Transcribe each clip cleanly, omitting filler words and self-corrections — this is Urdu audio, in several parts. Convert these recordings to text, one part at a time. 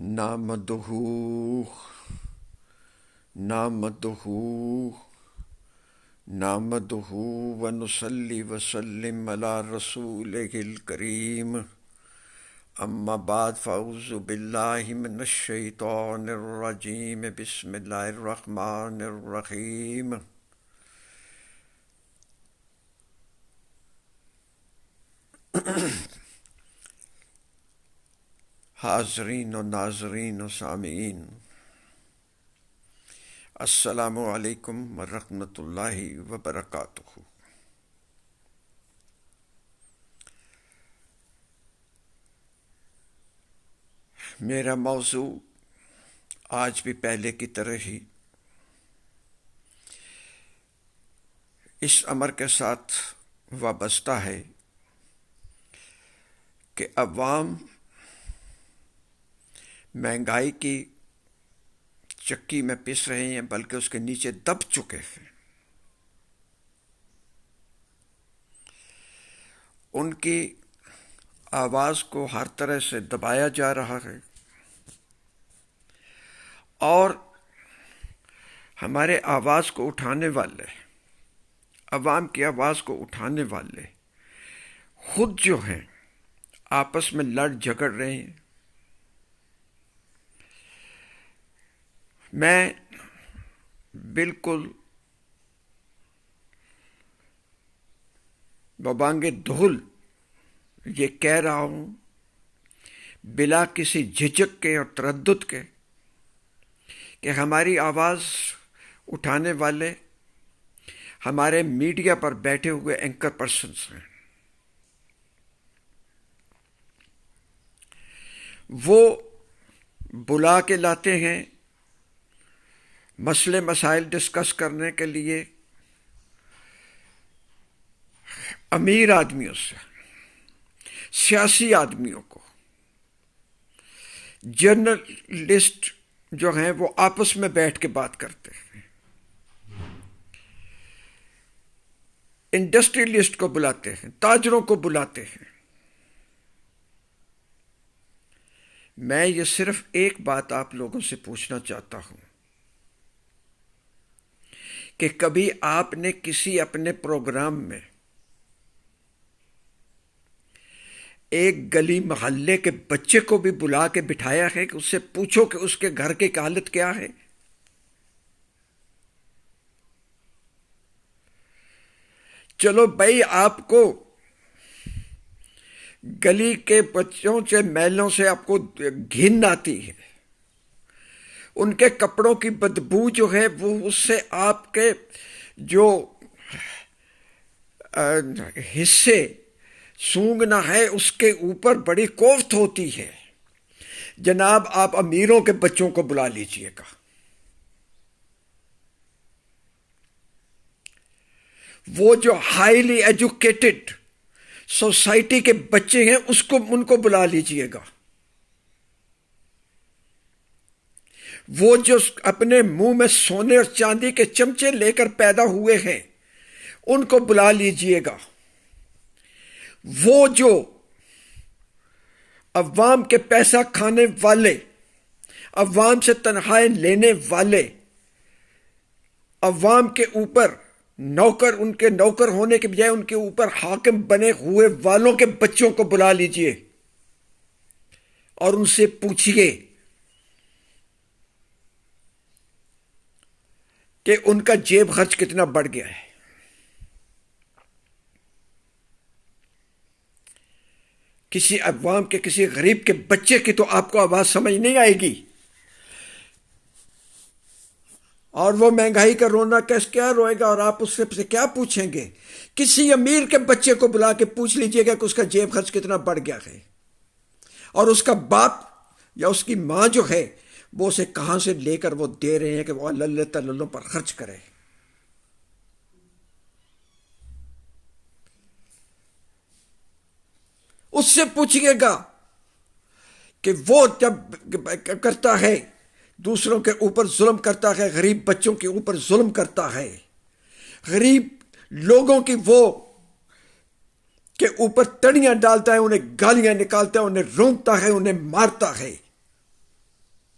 نحمدہ نحمدہ نحمدہ ونصلی وسلم علی رسولہ الکریم اما بعد فاعوذ باللہ من الشیطان الرجیم بسم اللہ الرحمن الرحیم حاضرین و ناظرین و سامعین، السلام علیکم ورحمۃ اللہ وبرکاتہ۔ میرا موضوع آج بھی پہلے کی طرح ہی اس امر کے ساتھ وابستہ ہے کہ عوام مہنگائی کی چکی میں پس رہے ہیں، بلکہ اس کے نیچے دب چکے ہیں۔ ان کی آواز کو ہر طرح سے دبایا جا رہا ہے اور ہمارے آواز کو اٹھانے والے، عوام کی آواز کو اٹھانے والے خود جو ہیں آپس میں لڑ جھگڑ رہے ہیں۔ میں بالکل ببانگ دہل یہ کہہ رہا ہوں، بلا کسی جھجک کے اور تردد کے، کہ ہماری آواز اٹھانے والے ہمارے میڈیا پر بیٹھے ہوئے اینکر پرسنز ہیں۔ وہ بلا کے لاتے ہیں مسئلے مسائل ڈسکس کرنے کے لیے امیر آدمیوں سے، سیاسی آدمیوں کو۔ جرنلسٹ جو ہیں وہ آپس میں بیٹھ کے بات کرتے ہیں، انڈسٹریلسٹ کو بلاتے ہیں، تاجروں کو بلاتے ہیں۔ میں یہ صرف ایک بات آپ لوگوں سے پوچھنا چاہتا ہوں کہ کبھی آپ نے کسی اپنے پروگرام میں ایک گلی محلے کے بچے کو بھی بلا کے بٹھایا ہے کہ اس سے پوچھو کہ اس کے گھر کی حالت کیا ہے؟ چلو بھائی، آپ کو گلی کے بچوں سے، محلوں سے آپ کو گھن آتی ہے، ان کے کپڑوں کی بدبو جو ہے وہ اس سے آپ کے جو حصے سونگنا ہے اس کے اوپر بڑی کوفت ہوتی ہے۔ جناب، آپ امیروں کے بچوں کو بلا لیجئے گا، وہ جو ہائیلی ایجوکیٹڈ سوسائٹی کے بچے ہیں ان کو بلا لیجئے گا، وہ جو اپنے منہ میں سونے اور چاندی کے چمچے لے کر پیدا ہوئے ہیں ان کو بلا لیجئے گا، وہ جو عوام کے پیسہ کھانے والے، عوام سے تنخواہیں لینے والے، عوام کے اوپر نوکر، ان کے نوکر ہونے کے بجائے ان کے اوپر حاکم بنے ہوئے والوں کے بچوں کو بلا لیجئے اور ان سے پوچھئے کہ ان کا جیب خرچ کتنا بڑھ گیا ہے۔ کسی عوام کے، کسی غریب کے بچے کی تو آپ کو آواز سمجھ نہیں آئے گی، اور وہ مہنگائی کا رونا کیا روئے گا، اور آپ اس سے کیا پوچھیں گے؟ کسی امیر کے بچے کو بلا کے پوچھ لیجئے گا کہ اس کا جیب خرچ کتنا بڑھ گیا ہے، اور اس کا باپ یا اس کی ماں جو ہے وہ اسے کہاں سے لے کر وہ دے رہے ہیں کہ وہ اللہ تعالیٰ پر خرچ کرے۔ اس سے پوچھئے گا کہ وہ جب کرتا ہے دوسروں کے اوپر ظلم کرتا ہے، غریب بچوں کے اوپر ظلم کرتا ہے، غریب لوگوں کی وہ کے اوپر تڑیاں ڈالتا ہے، انہیں گالیاں نکالتا ہے، انہیں رونگتا ہے، انہیں مارتا ہے،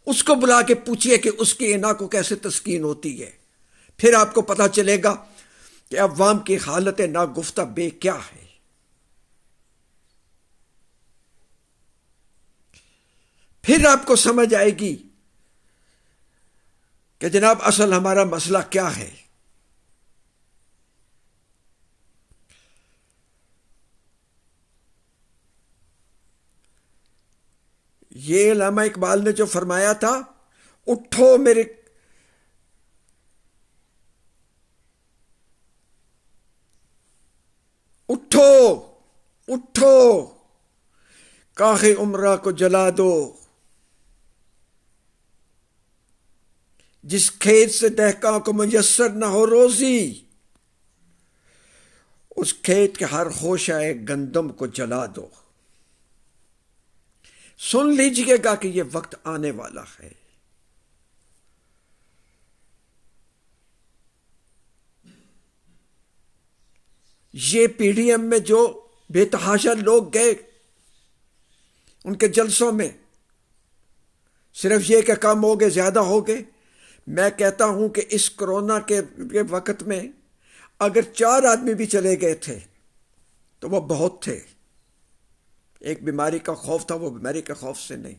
اس کو بلا کے پوچھئے کہ اس کی انا کو کیسے تسکین ہوتی ہے، پھر آپ کو پتہ چلے گا کہ عوام کی حالت ناگفتہ بے کیا ہے۔ پھر آپ کو سمجھ آئے گی کہ جناب اصل ہمارا مسئلہ کیا ہے۔ یہ علامہ اقبال نے جو فرمایا تھا، اٹھو میرے اٹھو اٹھو کاخ عمرہ کو جلا دو، جس کھیت سے دہقاں کو میسر نہ ہو روزی، اس کھیت کے ہر خوشہ گندم کو جلا دو۔ سن لیجئے گا کہ یہ وقت آنے والا ہے۔ یہ پی ڈی ایم میں جو بے تحاشا لوگ گئے ان کے جلسوں میں، صرف یہ کہ کم ہو گئے زیادہ ہو گئے، میں کہتا ہوں کہ اس کرونا کے وقت میں اگر 4 آدمی بھی چلے گئے تھے تو وہ بہت تھے۔ ایک بیماری کا خوف تھا، وہ بیماری کے خوف سے نہیں،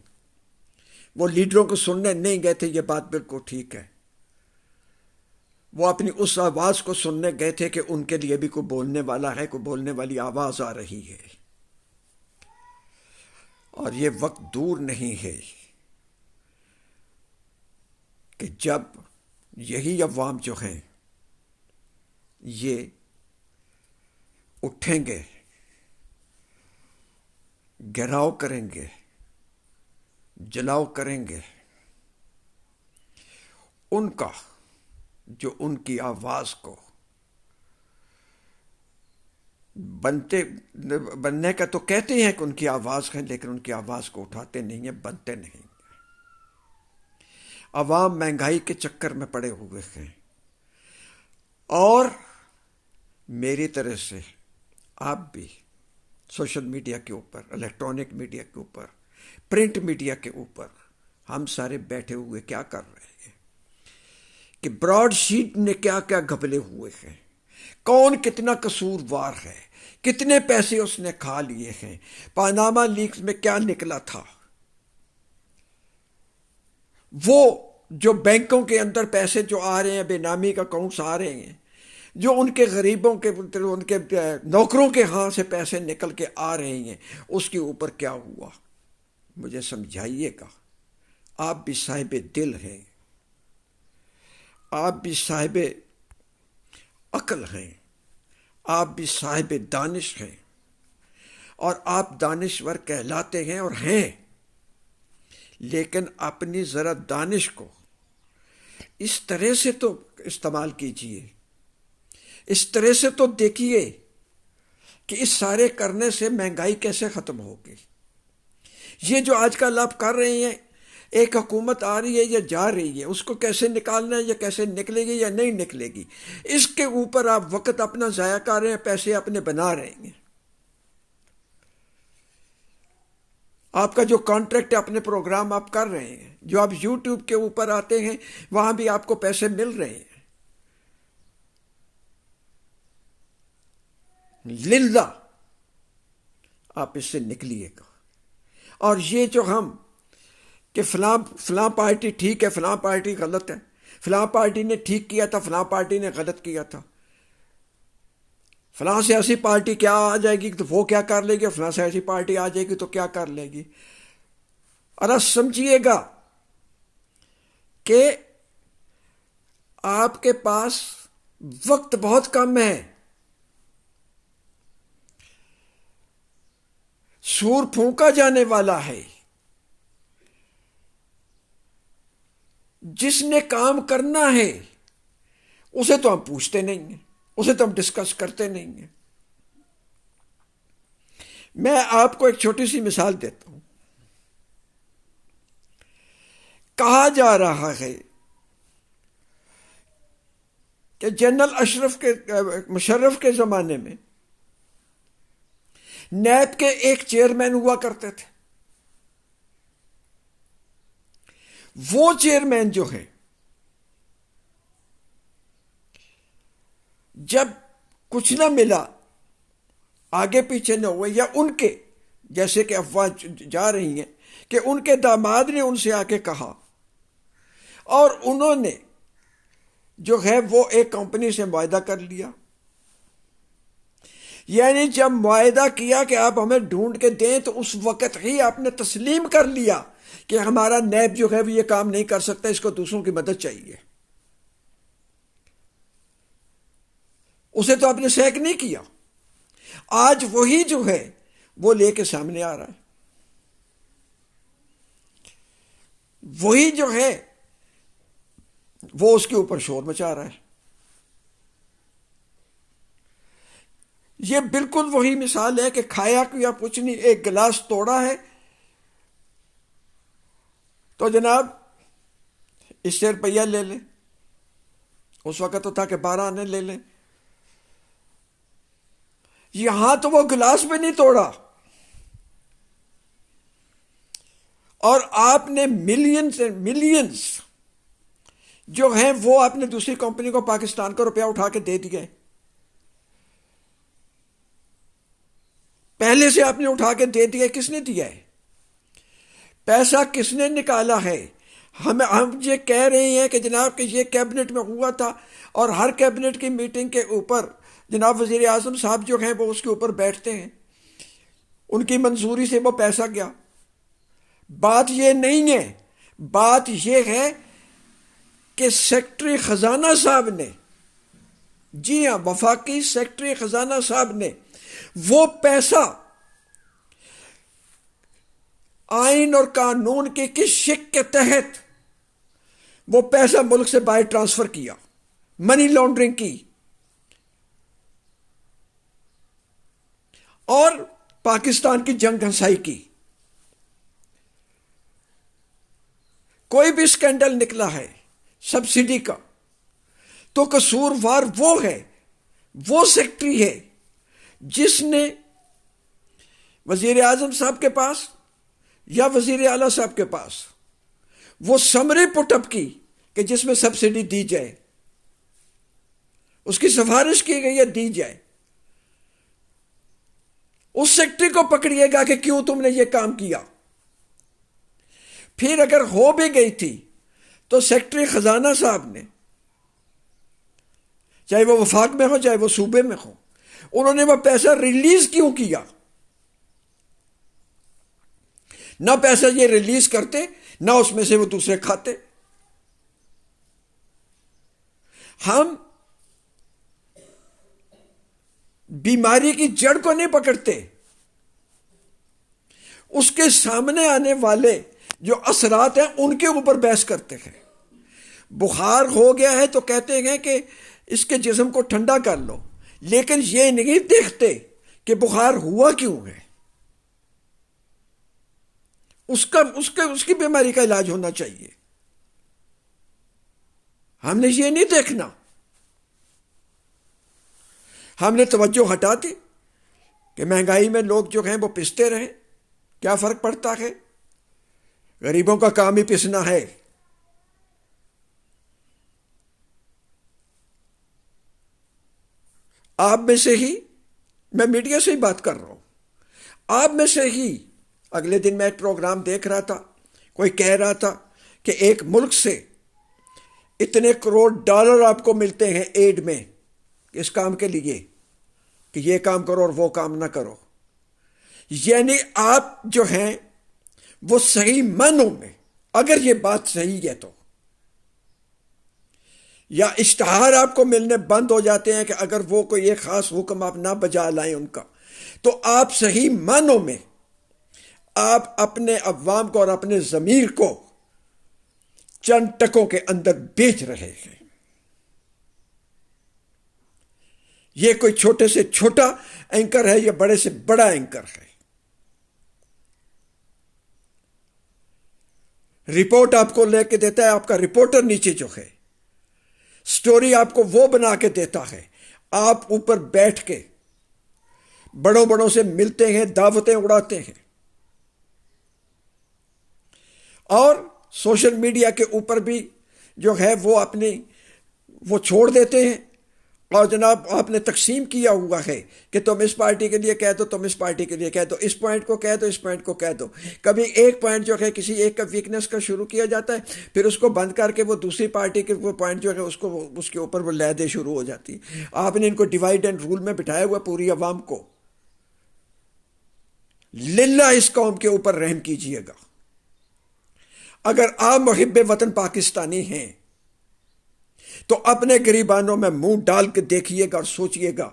وہ لیڈروں کو سننے نہیں گئے تھے، یہ بات بالکل ٹھیک ہے۔ وہ اپنی اس آواز کو سننے گئے تھے کہ ان کے لیے بھی کوئی بولنے والا ہے، کوئی بولنے والی آواز آ رہی ہے، اور یہ وقت دور نہیں ہے کہ جب یہی عوام جو ہیں یہ اٹھیں گے، گھیراؤ کریں گے، جلاؤ کریں گے، ان کا جو ان کی آواز کو بننے کا تو کہتے ہیں کہ ان کی آواز ہے، لیکن ان کی آواز کو اٹھاتے نہیں ہیں، بنتے نہیں۔ عوام مہنگائی کے چکر میں پڑے ہوئے ہیں، اور میری طرح سے آپ بھی سوشل میڈیا کے اوپر، الیکٹرانک میڈیا کے اوپر، پرنٹ میڈیا کے اوپر ہم سارے بیٹھے ہوئے کیا کر رہے ہیں کہ براڈ شیٹ نے کیا کیا گھپلے ہوئے ہیں، کون کتنا قصوروار ہے، کتنے پیسے اس نے کھا لیے ہیں، پاناما لیکس میں کیا نکلا تھا، وہ جو بینکوں کے اندر پیسے جو آ رہے ہیں، بے نامی کا اکاؤنٹس آ رہے ہیں، جو ان کے غریبوں کے ان کے نوکروں کے ہاں سے پیسے نکل کے آ رہے ہیں، اس کے اوپر کیا ہوا، مجھے سمجھائیے گا۔ آپ بھی صاحب دل ہیں، آپ بھی صاحب عقل ہیں، آپ بھی صاحب دانش ہیں، اور آپ دانشور کہلاتے ہیں اور ہیں، لیکن اپنی ذرا دانش کو اس طرح سے تو استعمال کیجئے، اس طرح سے تو دیکھیے کہ اس سارے کرنے سے مہنگائی کیسے ختم ہوگی۔ یہ جو آج کل آپ کر رہے ہیں، ایک حکومت آ رہی ہے یا جا رہی ہے، اس کو کیسے نکالنا ہے یا کیسے نکلے گی یا نہیں نکلے گی، اس کے اوپر آپ وقت اپنا ضائع کر رہے ہیں، پیسے اپنے بنا رہے ہیں۔ آپ کا جو کانٹریکٹ اپنے پروگرام آپ کر رہے ہیں، جو آپ یوٹیوب کے اوپر آتے ہیں، وہاں بھی آپ کو پیسے مل رہے ہیں، للہ آپ اس سے نکلیے گا۔ اور یہ جو ہم کہ فلاں پارٹی ٹھیک ہے، فلاں پارٹی غلط ہے، فلاں پارٹی نے ٹھیک کیا تھا، فلاں پارٹی نے غلط کیا تھا، فلاں سیاسی پارٹی کیا آ جائے گی تو وہ کیا کر لے گی، فلاں سیاسی پارٹی آ جائے گی تو کیا کر لے گی۔ اور سمجھیے گا کہ آپ کے پاس وقت بہت کم ہے، سور پھونکا جانے والا ہے، جس نے کام کرنا ہے اسے تو ہم پوچھتے نہیں ہیں، اسے تو ہم ڈسکس کرتے نہیں ہیں۔ میں آپ کو ایک چھوٹی سی مثال دیتا ہوں۔ کہا جا رہا ہے کہ جنرل مشرف کے زمانے میں نیب کے ایک چیئرمین ہوا کرتے تھے، وہ چیئرمین جو ہے جب کچھ نہ ملا، آگے پیچھے نہ ہوئے، یا ان کے جیسے کہ افواہ جا رہی ہیں کہ ان کے داماد نے ان سے آ کے کہا اور انہوں نے جو ہے وہ ایک کمپنی سے معاہدہ کر لیا، یعنی جب معاہدہ کیا کہ آپ ہمیں ڈھونڈ کے دیں تو اس وقت ہی آپ نے تسلیم کر لیا کہ ہمارا نیب جو ہے وہ یہ کام نہیں کر سکتا، اس کو دوسروں کی مدد چاہیے۔ اسے تو آپ نے سیک نہیں کیا۔ آج وہی جو ہے وہ لے کے سامنے آ رہا ہے، وہی جو ہے وہ اس کے اوپر شور مچا رہا ہے۔ یہ بالکل وہی مثال ہے کہ کھایا کیا کچھ نہیں، ایک گلاس توڑا ہے تو جناب اس سے روپیہ لے لیں، اس وقت تو تھا کہ 12 آنے لے لیں، یہاں تو وہ گلاس بھی نہیں توڑا اور آپ نے ملینز اینڈ ملینز جو ہیں وہ آپ نے دوسری کمپنی کو پاکستان کا روپیہ اٹھا کے دے دیا، پہلے سے آپ نے اٹھا کے دے دیا۔ کس نے دیا ہے پیسہ؟ کس نے نکالا ہے؟ ہم یہ کہہ رہے ہیں کہ جناب کہ یہ کیبنٹ میں ہوا تھا، اور ہر کیبنٹ کی میٹنگ کے اوپر جناب وزیر اعظم صاحب جو ہیں وہ اس کے اوپر بیٹھتے ہیں، ان کی منظوری سے وہ پیسہ گیا۔ بات یہ نہیں ہے، بات یہ ہے کہ سیکٹری خزانہ صاحب نے، جی ہاں وفاقی سیکٹری خزانہ صاحب نے وہ پیسہ آئین اور قانون کی کس شک کے تحت وہ پیسہ ملک سے باہر ٹرانسفر کیا، منی لانڈرنگ کی، اور پاکستان کی جنگ ہنسائی کی۔ کوئی بھی سکینڈل نکلا ہے سبسڈی کا تو قصوروار وہ ہے، وہ سیکٹری ہے جس نے وزیر اعظم صاحب کے پاس یا وزیر اعلیٰ صاحب کے پاس وہ سمری پٹ اپ کی کہ جس میں سبسڈی دی جائے، اس کی سفارش کی گئی ہے دی جائے۔ اس سیکٹری کو پکڑیے گا کہ کیوں تم نے یہ کام کیا۔ پھر اگر ہو بھی گئی تھی تو سیکٹری خزانہ صاحب نے، چاہے وہ وفاق میں ہو چاہے وہ صوبے میں ہو، انہوں نے وہ پیسہ ریلیز کیوں کیا؟ نہ پیسہ یہ ریلیز کرتے، نہ اس میں سے وہ دوسرے کھاتے۔ ہم بیماری کی جڑ کو نہیں پکڑتے، اس کے سامنے آنے والے جو اثرات ہیں ان کے اوپر بحث کرتے ہیں۔ بخار ہو گیا ہے تو کہتے ہیں کہ اس کے جسم کو ٹھنڈا کر لو، لیکن یہ نہیں دیکھتے کہ بخار ہوا کیوں ہے، اس کی بیماری کا علاج ہونا چاہیے۔ ہم نے یہ نہیں دیکھنا، ہم نے توجہ ہٹا دی کہ مہنگائی میں لوگ جو ہیں وہ پستے رہیں، کیا فرق پڑتا ہے، غریبوں کا کام ہی پسنا ہے۔ آپ میں سے ہی، میں میڈیا سے ہی بات کر رہا ہوں، آپ میں سے ہی اگلے دن میں ایک پروگرام دیکھ رہا تھا، کوئی کہہ رہا تھا کہ ایک ملک سے اتنے کروڑ ڈالر آپ کو ملتے ہیں ایڈ میں اس کام کے لیے کہ یہ کام کرو اور وہ کام نہ کرو۔ یعنی آپ جو ہیں وہ صحیح معنوں میں، اگر یہ بات صحیح ہے تو، یا اشتہار آپ کو ملنے بند ہو جاتے ہیں کہ اگر وہ کوئی ایک خاص حکم آپ نہ بجا لائیں ان کا، تو آپ صحیح معنوں میں آپ اپنے عوام کو اور اپنے ضمیر کو چند ٹکوں کے اندر بیچ رہے ہیں۔ یہ کوئی چھوٹے سے چھوٹا اینکر ہے یا بڑے سے بڑا اینکر ہے، رپورٹ آپ کو لے کے دیتا ہے آپ کا رپورٹر، نیچے جو ہے سٹوری آپ کو وہ بنا کے دیتا ہے، آپ اوپر بیٹھ کے بڑوں بڑوں سے ملتے ہیں، دعوتیں اڑاتے ہیں، اور سوشل میڈیا کے اوپر بھی جو ہے وہ چھوڑ دیتے ہیں، اور جناب آپ نے تقسیم کیا ہوا ہے کہ تم اس پارٹی کے لیے کہہ دو، تم اس پارٹی کے لیے کہہ دو، اس پوائنٹ کو کہہ دو، اس پوائنٹ کو کہہ دو۔ کبھی ایک پوائنٹ جو ہے کسی ایک کا ویکنس کا شروع کیا جاتا ہے، پھر اس کو بند کر کے وہ دوسری پارٹی کے وہ پوائنٹ جو ہے اس کے اوپر وہ لہدیں شروع ہو جاتی ہیں۔ آپ نے ان کو ڈیوائڈ اینڈ رول میں بٹھایا ہوا پوری عوام کو۔ للہ اس قوم کے اوپر رحم کیجئے گا۔ اگر آپ محب وطن پاکستانی ہیں تو اپنے گریبانوں میں منہ ڈال کے دیکھیے گا اور سوچئے گا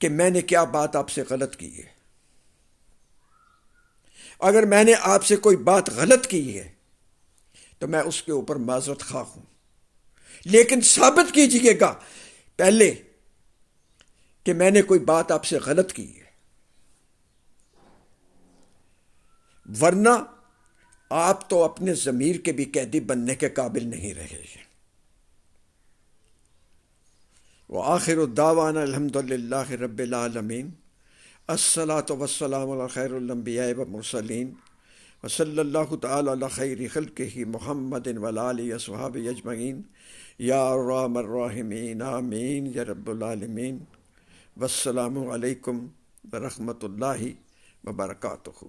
کہ میں نے کیا بات آپ سے غلط کی ہے۔ اگر میں نے آپ سے کوئی بات غلط کی ہے تو میں اس کے اوپر معذرت خواہ ہوں، لیکن ثابت کیجئے گا پہلے کہ میں نے کوئی بات آپ سے غلط کی ہے، ورنہ آپ تو اپنے ضمیر کے بھی قیدی بننے کے قابل نہیں رہے ہیں۔ وآخر الدعوانا الحمد للہ رب العالمین، الصلاۃ والسلام علی خیر الانبیاء والمرسلین، وصلی اللہ تعالی علی خیر خلقہ محمد وعلی آلہ وصحبہ اجمعین، یا ارحم الراحمین آمین یا رب العالمین۔ والسلام علیکم ورحمۃ اللہ وبرکاتہ۔